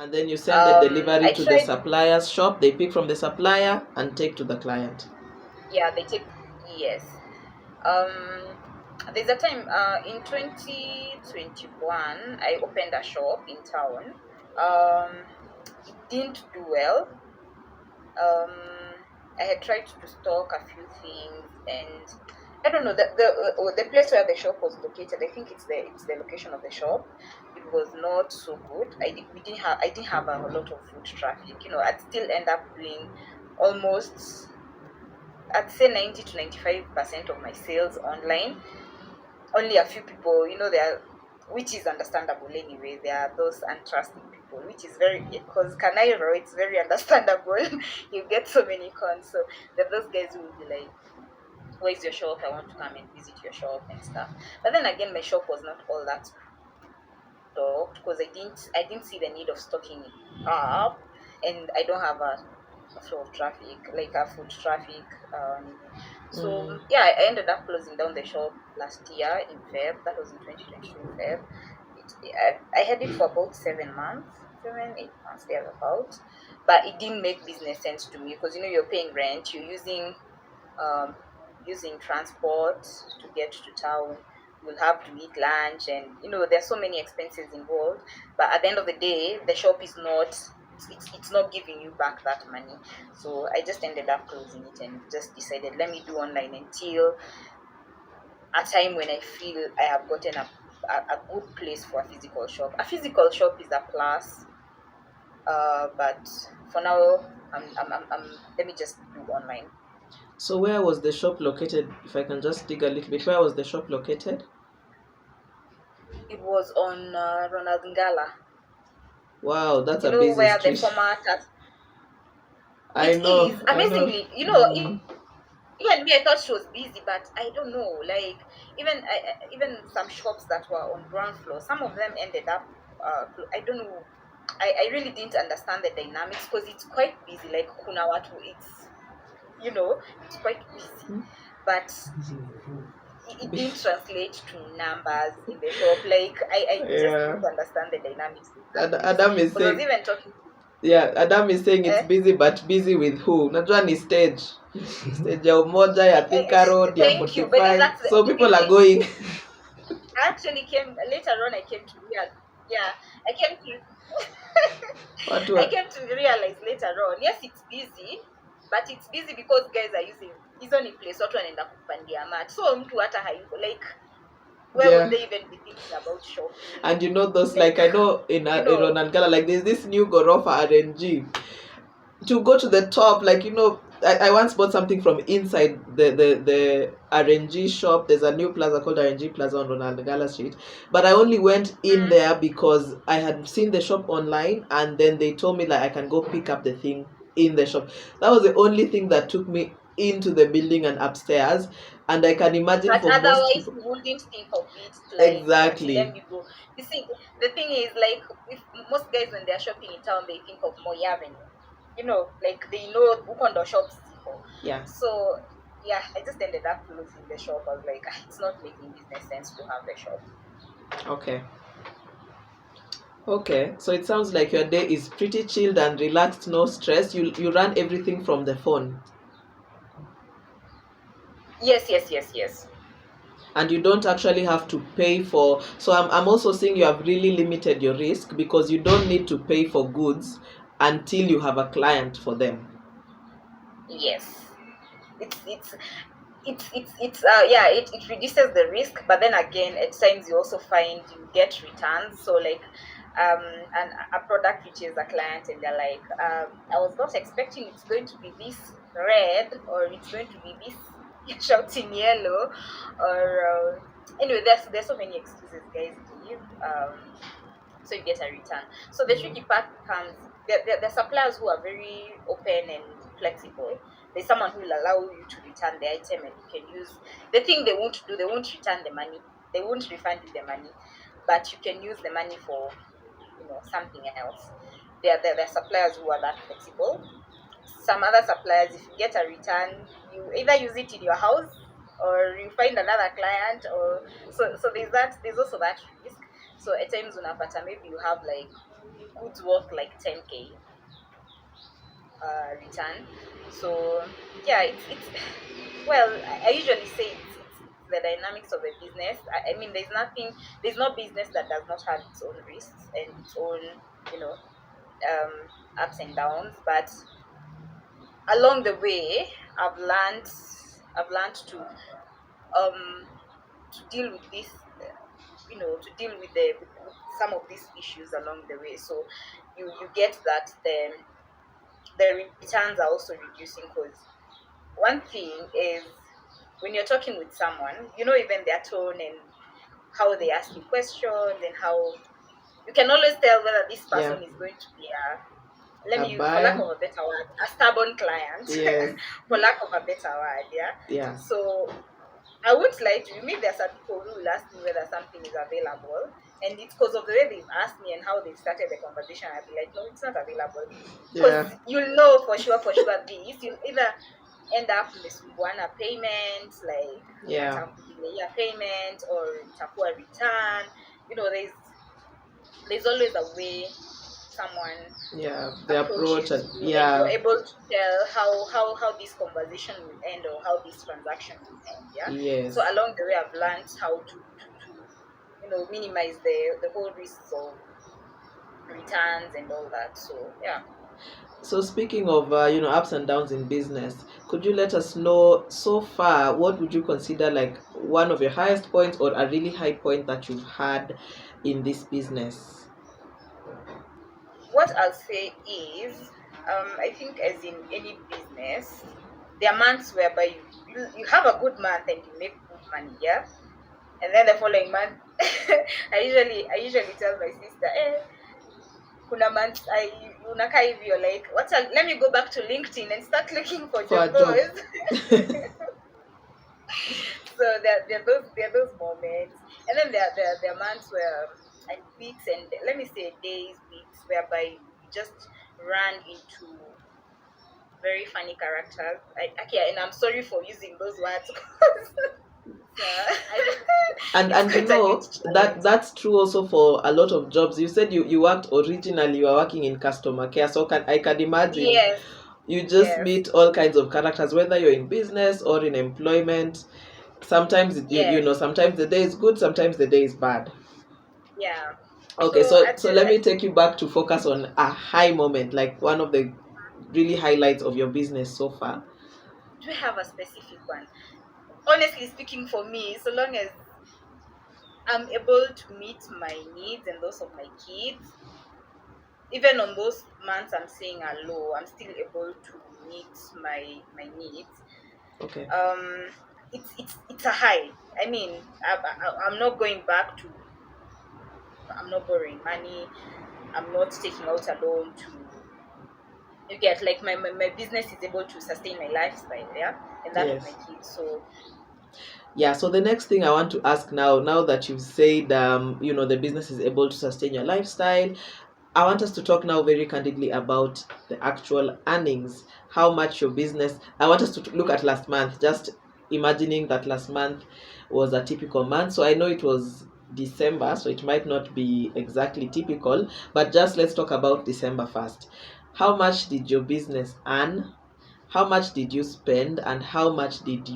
And then you send the delivery I to the tried. supplier's shop. They pick from the supplier and take to the client. Yeah, they take. Yes. Um, there's a time in 2021 I opened a shop in town. It didn't do well. um I had tried to stock a few things, and I don't know, the place where the shop was located, I think it's the location of the shop. It was not so good. I didn't have a lot of foot traffic. I'd still end up doing almost, I'd say, 90 to 95% of my sales online. Only a few people, there, which is understandable anyway. There are those untrusting people, which is very, because Canairo, it's very understandable. You get so many cons. So there are those guys who will be like, where's your shop? I want to come and visit your shop and stuff. But then again, my shop was not all that stocked, because I didn't see the need of stocking it up, and I don't have a flow of traffic, like a foot traffic. So yeah, I ended up closing down the shop last year in Feb. That was in 2022 Feb. I had it for about 7 months, 7, 8 months thereabout, but it didn't make business sense to me, because you're paying rent, you're um, using transport to get to town. You'll have to eat lunch, and there's so many expenses involved. But at the end of the day, the shop is not. It's not giving you back that money. So I just ended up closing it and just decided, let me do online until a time when I feel I have gotten a good place for a physical shop. A physical shop is a plus, but for now, let me just do online. So where was the shop located? If I can just dig a little bit, where was the shop located? It was on Ronald Ngala. Wow, that's You a know busy where the street. former I It know, is I know. amazingly, even me, I thought she was busy, but I don't know. Like, even some shops that were on ground floor, some of them ended up. I don't know. I really didn't understand the dynamics, because it's quite busy. Like kuna watu, it's quite busy, but it didn't translate to numbers in the shop. Like I just Yeah. didn't understand the dynamics exactly. Adam is Because I was saying, even talking. yeah, Adam is saying it's Eh, busy, but busy with who? Najua ni stage. Stage ya Umoja, ya Thika Road, ya thank you, but 45. that's So people are going. I actually came later on. I came to yeah, I came to Watu I wa- came to realize later on. Yes, it's busy, but it's busy because guys are using is only place watu wanaenda kupandia mat. So mtu hata hayuko, like, where would yeah. they even be thinking about shopping? And those, Like, like, I know in you know, Ronangala, like there's this new Gorofa RNG. To go to the top, like, I once bought something from inside the RNG shop. There's a new plaza called RNG Plaza on Ronangala Street. But I only went in there because I had seen the shop online, and then they told me like I can go pick up the thing in the shop. That was the only thing that took me into the building and upstairs. And I can imagine but for most otherwise people. you wouldn't think of it like, okay, let Exactly. me go. You see, the thing is, like, if most guys when they're shopping in town, they think of Moi Avenue. Like they know Ukondo shops ziko. Yeah. So yeah, I just ended up closing the shop. I was like, it's not making business sense to have the shop. Okay. Okay. So it sounds like your day is pretty chilled and relaxed, no stress. You run everything from the phone. Yes, yes, yes, yes. And you don't actually have to pay for, so I'm also seeing you have really limited your risk because you don't need to pay for goods until you have a client for them. Yes. It's yeah, it reduces the risk, but then again, at times you also find you get returns. So like, and a product reaches a client and they're like, I was not expecting it's going to be this red, or it's going to be this shouting yellow, or anyway, there's so many excuses guys give. So you get a return. So the tricky part comes, the suppliers who are very open and flexible. There's someone who will allow you to return the item, and you can use the thing. They won't return the money, they won't refund you the money, but you can use the money for something else. There are suppliers who are that flexible. Some other suppliers, if you get a return, you either use it in your house or you find another client, or so there's also that risk. So at times unapata, maybe you have like goods worth like 10K return. So yeah, it's well, I usually say it's the dynamics of a business. I mean, there's no business that does not have its own risks and its own, you know, ups and downs. But along the way, I've learned, I've learned um to deal with this, to deal with with some of these issues along the way. So you get that the returns are also reducing, because one thing is when you're talking with someone, even their tone and how they ask you questions, and how you can always tell whether this Yeah. person is going to be let A me use, for lack buyer. of a better word, a stubborn client. Yes. For lack of a better word, yeah. Yeah. So I won't lie to you. Maybe there are some people who will ask me whether something is available, and it's because of the way they've asked me and how they've started the conversation. I'll be like, no, it's not available, because Yeah. you'll know for sure this. You'll either end up mmesumbuana payment, like Yeah. atakudelay payment, or itakuwa return. There's always a way someone Yeah. The approach approaches and you, and you're yeah. able to tell how this conversation will end, or how this transaction will end. Yeah. Yes. So along the way, I've learned how to minimize the whole risks of returns and all that. So yeah. So speaking of ups and downs in business, could you let us know so far what would you consider like one of your highest points or a really high point that you've had in this business? What I'll say is, I think as in any business, there are months whereby you have a good month and you make good money, yeah. And then the following month, I usually tell my sister, kuna months unakaa hivi, you're like, let me go back to LinkedIn and start looking for For a job job. roles. So there are those moments, and then there are months where, and weeks, and let me say days, weeks, whereby you just run into very funny characters. Okay, and I'm sorry for using those words. and It's and quite a huge challenge. that's true also for a lot of jobs. You said you worked originally, you were working in customer care, so I can imagine Yes, you just yes, meet all kinds of characters, whether you're in business or in employment. Sometimes yes, sometimes the day is good, sometimes the day is bad. yeah. Okay, So so let me take you back to focus on a high moment, like one of the really highlights of your business so far. do you have a specific one? Honestly speaking, for me, so long as I'm able to meet my needs and those of my kids, even on those months I'm saying are low, I'm still able to meet my needs. Okay. It's a high. I mean, I'm not going back to. I'm not borrowing money. I'm not taking out a loan to. You get, like, my business is able to sustain my lifestyle, yeah, and that of my Yes. kids. So Yeah, so the next thing I want to ask now that you've said the business is able to sustain your lifestyle, I want us to talk now very candidly about the actual earnings, how much your business. I want us to look at last month, just imagining that last month was a typical month. So I know it was December, so it might not be exactly typical, but just let's talk about December first. How much did your business earn? How much did you spend? And how much did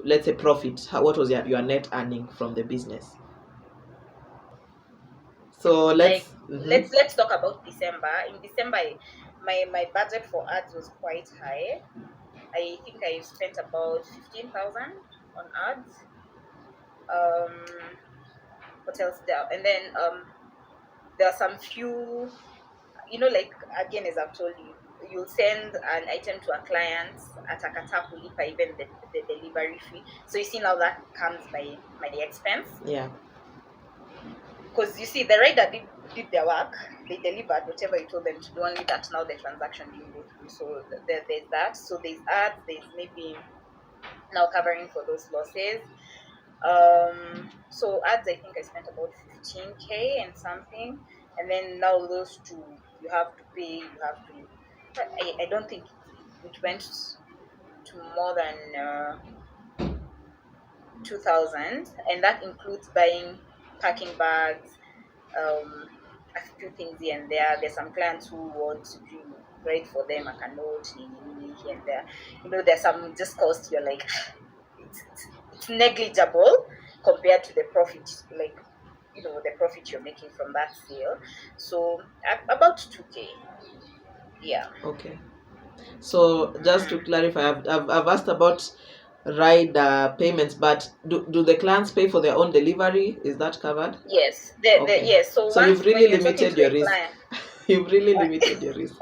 let's say profit? What was your net earning from the business? So like, let's. Mhm. let's talk about December. In December, my budget for ads was quite high. I think I spent about 15,000 on ads. Um, what else there? And then there are some few, like, again, as I've told you, you'll send an item to a client at a kulipa even the delivery fee. So you see, now that comes my expense. Yeah. Because you see, the rider did their work, they delivered whatever you told them to do, only that now the transaction didn't go through. So there's that. So there's ads, there's maybe now covering for those losses. So ads, I think I spent about 15K and something, and then now those two you have to pay. You have to. I don't think it went to more than 2,000, and that includes buying packing bags, um, a few things here and there. There's some clients who want to write for them like a note here and there. There's some just cost you're like it's negligible compared to the profit, like the profit you're making from that sale. So about 2K. Yeah. Okay. So just to clarify, I've asked about rider payments, but do the clients pay for their own delivery? Is that covered? Yes. Okay. Yes. So So you've when really you're talking limited to your the risk. client, You've really limited your risk.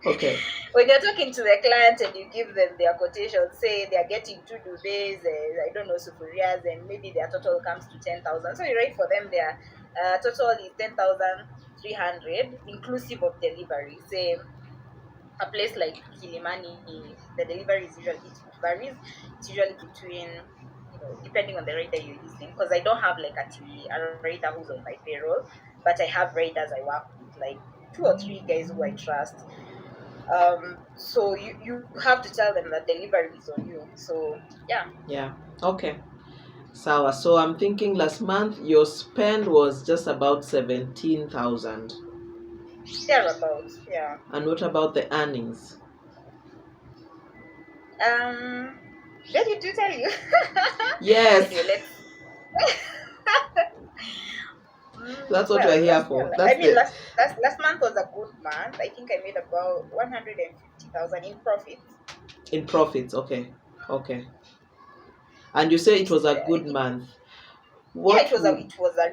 Okay. when you're talking to the client and you give them their quotation, say they're getting 2 duvets, I don't know, sufurias, and maybe their total comes to 10,000. So you write for them their total is 10,300 inclusive of delivery. Say a place like Kilimani, the delivery is usually, it varies. It's usually between, depending on the rider you're using. Because I don't have like a rider who's on my payroll, but I have riders I work with, like 2 or 3 guys who I trust. So you have to tell them that delivery is on you. So Yeah. Okay. So I'm thinking last month your spend was just about 17,000. thereabouts. Yeah. And what about the earnings? Did you tell you? Yes. Anyway, That's what we're here for. That's last month was a good month. I think I made about 150,000 in profit. in profits. Okay. And you say it was a good month. It was a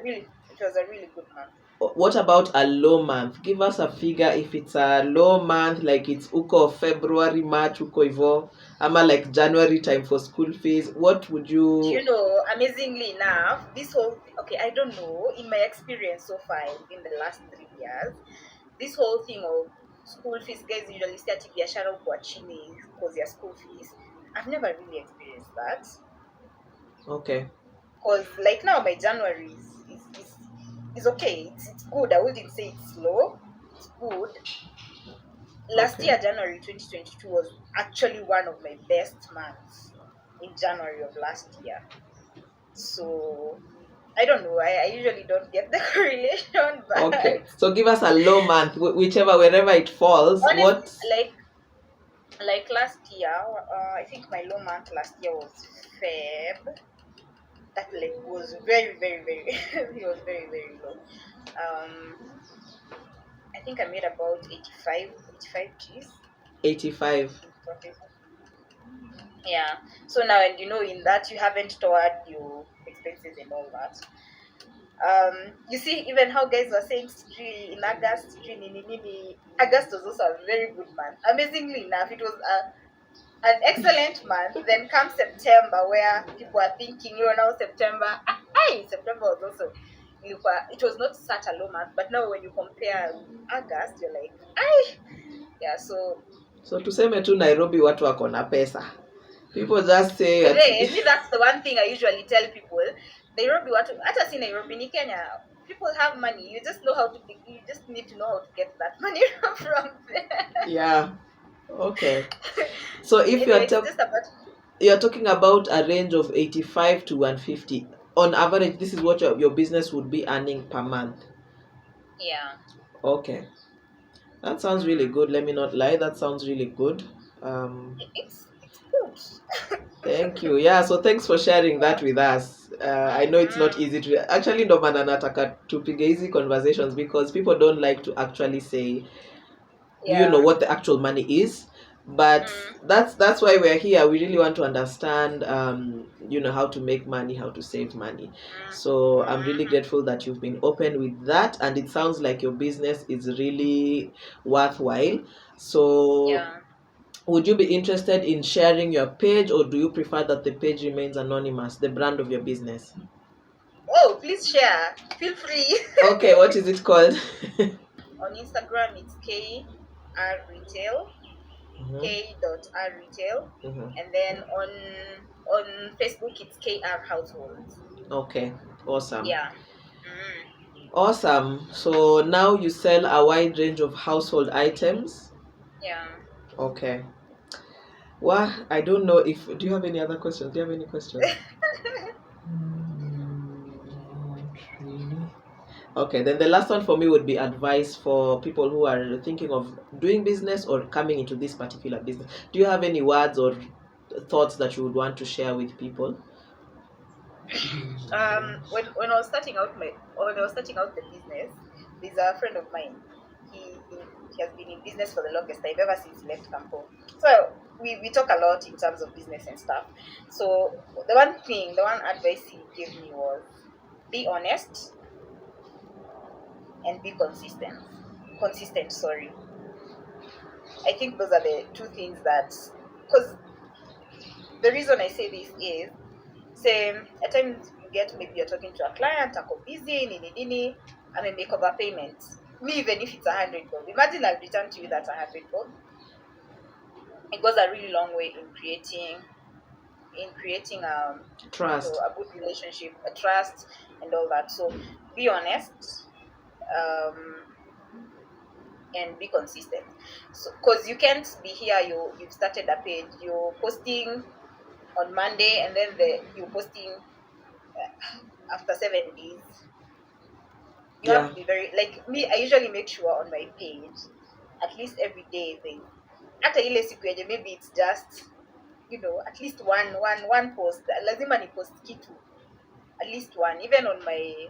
really good month. What about a low month? Give us a figure if it's a low month, like it's uko February, March, uko ivo, ama like January time for school fees. What would you? Amazingly enough, I don't know, in my experience so far in the last 3 years, this whole thing of school fees, guys usually start biashara kwa chini because their school fees. I've never really experienced that. Okay. Because like now my January is okay. It's good. I wouldn't say it's slow. It's good. Last year, January 2022 was actually one of my best months in January of last year. So I don't know. I usually don't get the correlation, but okay. So give us a low month, wherever it falls. honestly, What? Like last year, I think my low month last year was Feb. That was very, very, very it was very, very low. I think I made about 85 G's. 85. Yeah. So now, and in that you haven't stored your expenses and all that. You see, even how guys were saying in August, August was also a very good month. Amazingly enough, it was an excellent month. Then comes September, where people are thinking, now September. September was also, it was not such a low month, but now when you compare August, you're like, yeah. So tuseme tu Nairobi watu wako na pesa. People just say. That's the one thing I usually tell people. Nairobi watu, hata si Nairobi ni Kenya. People have money. You just need to know how to get that money from there. Yeah. Okay. So if you're talking about a range of 85 to 150, on average, this is what your business would be earning per month. Yeah. Okay. That sounds really good. Let me not lie. That sounds really good. It's good. Thank you. Yeah, so thanks for sharing that with us. I know it's not easy to actually ndo maana nataka tupige easy conversations because people don't like to actually say what the actual money is. But that's why we're here. We really want to understand how to make money, how to save money. So I'm really grateful that you've been open with that, and it sounds like your business is really worthwhile. So would you be interested in sharing your page, or do you prefer that the page remains anonymous, the brand of your business? Oh, please share. Feel free. Okay, what is it called? On Instagram, it's KRRetail. K.rretail. And then on Facebook, it's KR Households. Okay, awesome. Yeah. Awesome. So now you sell a wide range of household items. Yeah. Okay. Well, I don't know if... Do you have any other questions? Do you have any questions? Not really. Okay, then the last one for me would be advice for people who are thinking of doing business or coming into this particular business. Do you have any words or thoughts that you would want to share with people? When I was starting out the business, there's a friend of mine. He has been in business for the longest time, ever since he left Campo. So we talk a lot in terms of business and stuff. So the one advice he gave me was be honest and be consistent. Consistent, sorry. I think those are the two things that, because the reason I say this is, say at times you get, maybe you're talking to a client, ako busy, nini, and then make overpayments. Me, even if it's 100 bob, imagine I'll return to you that 100 bob. It goes a really long way in creating Trust. a good relationship, a trust, and all that. So be honest, um, and be consistent. So because you can't be here, you've started a page, you're posting on Monday, and then you're posting after 7 days. You have Yeah. to be very, like me. I usually make sure on my page at least every day thing. Hata ile siku yenye maybe it's just at least one post. Lazima ni post kitu. At least one, even on my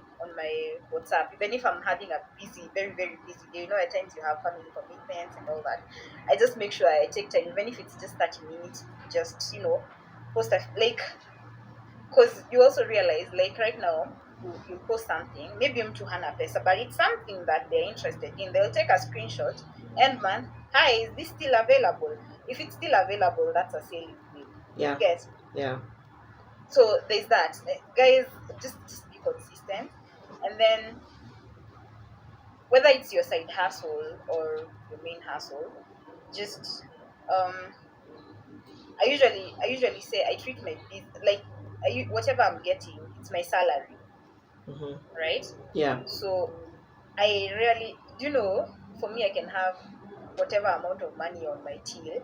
WhatsApp. Even if I'm having a busy, very very busy day, at times you have family commitments and all that. I just make sure I take time, even if it's just 30 minutes, just post like, because you also realize, like right now, you post something, maybe mtu hana pesa, but it's something that they're interested in. They'll take a screenshot, end month, hi, is this still available? If it's still available, that's a sale you made. Yeah. You get? Yeah. So there's that. Guys, just be consistent, and then whether it's your side hustle or your main hustle, just I usually say I treat my business like whatever I'm getting, it's my salary, Mm-hmm. right? Yeah. So I really, for me, I can have whatever amount of money on my till,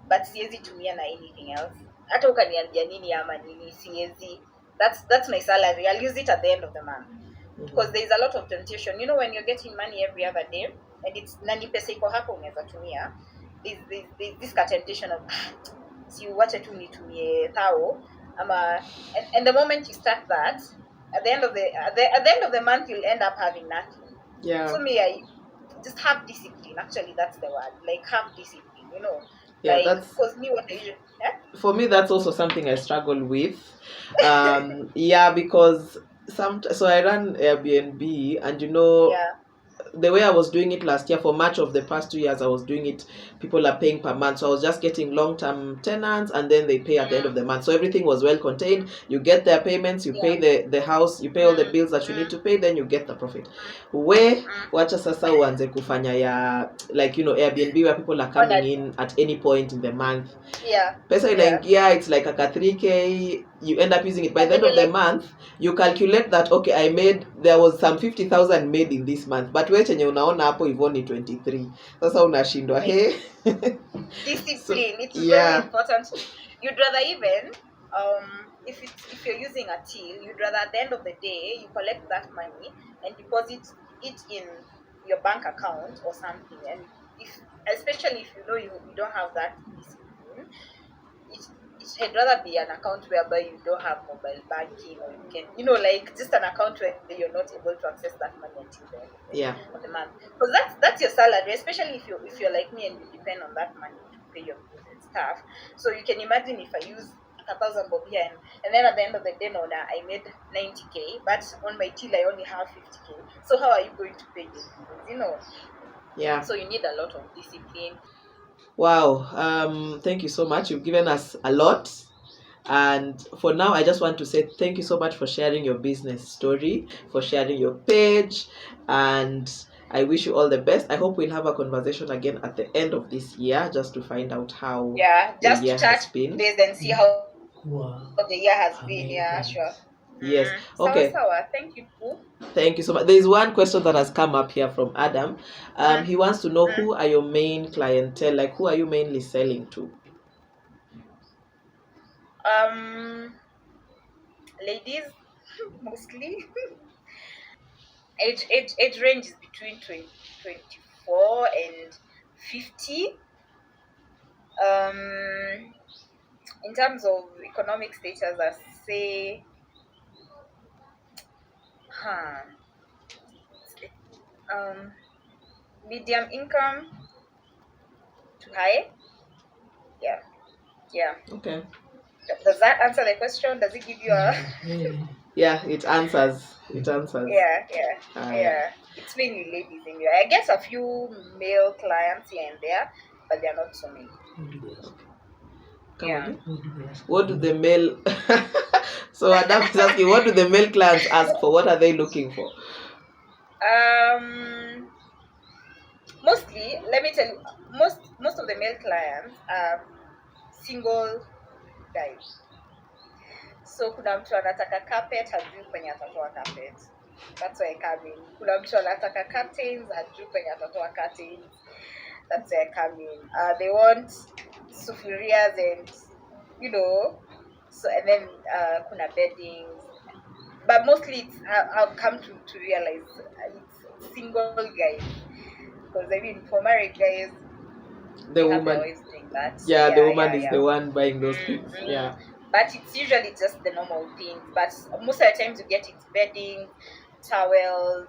but siwezi tumia na anything else. Hata ukaniambia nini ama nini, siwezi. That's my salary. I'll use it at the end of the month. Because there's a lot of temptation. When you're getting money every other day, and it's nani pesa iko hapo unaweza tumia, there's this temptation of si uwache tu nitumie thao ama, and the moment you start that, at the end of the month you'll end up having nothing. Yeah. So me, I just have discipline. Actually, that's the word. Like, have discipline. Yeah, Like, that's because me, what I usually, for me. That's also something I struggle with. Yeah, because so I run Airbnb, and yeah, the way I was doing it last year, for much of the past 2 years, I was doing it, people are paying per month. So I was just getting long-term tenants, and then they pay at the end of the month. So everything was well contained. You get their payments, you pay the house, you pay all the bills that you need to pay, then you get the profit. Wacha sasa uanze kufanya ya, like, Airbnb, where people are coming in at any point in the month. Yeah. Pesa inaingia, it's like a 3K, you end up using it. By the end of the month, you calculate that, okay, there was some 50,000 made in this month, but we chenye unaona hapo hivyo ni 23. Sasa unashindwa, hey. Discipline, it's very important. You'd rather even, if you're using a till, you'd rather at the end of the day, you collect that money and deposit it in your bank account or something. And especially if you don't have that discipline, it'd rather be an account whereby you don't have mobile banking, or you can, like just an account where you're not able to access that money until the end of the month. Because that's your salary, especially if you're like me and you depend on that money to pay your bills and stuff. So you can imagine if I use 1,000 bob here, and then at the end of the day, no, I made 90K, but on my till I only have 50K. So how are you going to pay your bills? Yeah. So you need a lot of discipline. Wow. Thank you so much. You've given us a lot. And for now, I just want to say thank you so much for sharing your business story, for sharing your page, and I wish you all the best. I hope we'll have a conversation again at the end of this year, just to find out how just the year has been. Days and see how the year has been. Yeah, sure. Yes. Okay. Sawa. Thank you too. Thank you so much. There is one question that has come up here from Adam. He wants to know who are your main clientele, like who are you mainly selling to? Ladies, mostly. age range is between 24 and 50. In terms of economic status, I say, medium income to high. Yeah, yeah. Okay. Does that answer the question? Does it give you a? Yeah, it answers. It answers. Yeah. It's mainly ladies anyway. I guess a few male clients here and there, but they're not so many. Come Yeah. on. What do the male? So Adam is asking, what do the male clients ask for? What are they looking for? Mostly, let me tell you, most of the male clients are single guys. So kuna mtu anataka carpet, hajui kwenye atatoa carpet. That's why I come in. Kuna mtu anataka curtains, hajui kwenye atatoa curtains. That's why I come in. They want sufurias and, you know, so, and then kuna beddings. But mostly it's, I've come to realize it's single guys. Because I mean, for married guys, the woman always doing that. Yeah, the woman is the one buying those things. Yeah. But it's usually just the normal things. But most of the times you get it bedding, towels,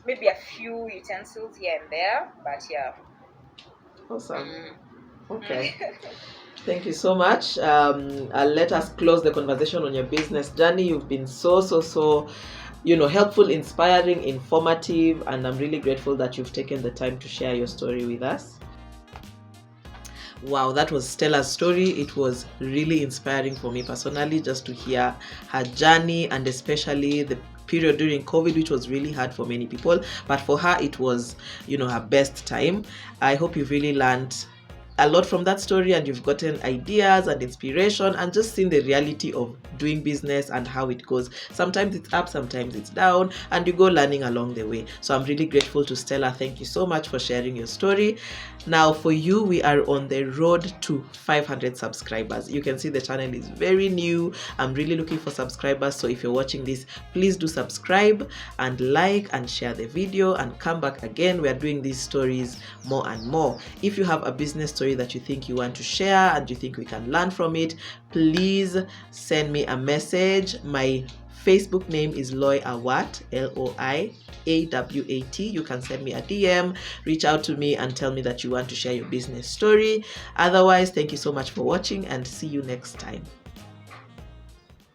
maybe a few utensils here and there. But yeah. Awesome. Okay. Thank you so much. Let us close the conversation on your business journey. You've been so helpful, inspiring, informative, and I'm really grateful that you've taken the time to share your story with us. Wow, that was Stella's story. It was really inspiring for me personally, just to hear her journey, and especially the period during COVID, which was really hard for many people, but for her it was, her best time. I hope you've really learned a lot from that story, and you've gotten ideas and inspiration, and just seen the reality of doing business and how it goes. Sometimes it's up, sometimes it's down, and you go learning along the way. So I'm really grateful to Stella. Thank you so much for sharing your story. Now for you, we are on the road to 500 subscribers. You can see the channel is very new. I'm really looking for subscribers. So if you're watching this, please do subscribe and like and share the video, and come back again. We are doing these stories more and more. If you have a business story that you think you want to share and you think we can learn from it, please send me a message. My Facebook name is Loy Awat, Loiawat. You can send me a DM, reach out to me and tell me that you want to share your business story. Otherwise, thank you so much for watching, and see you next time.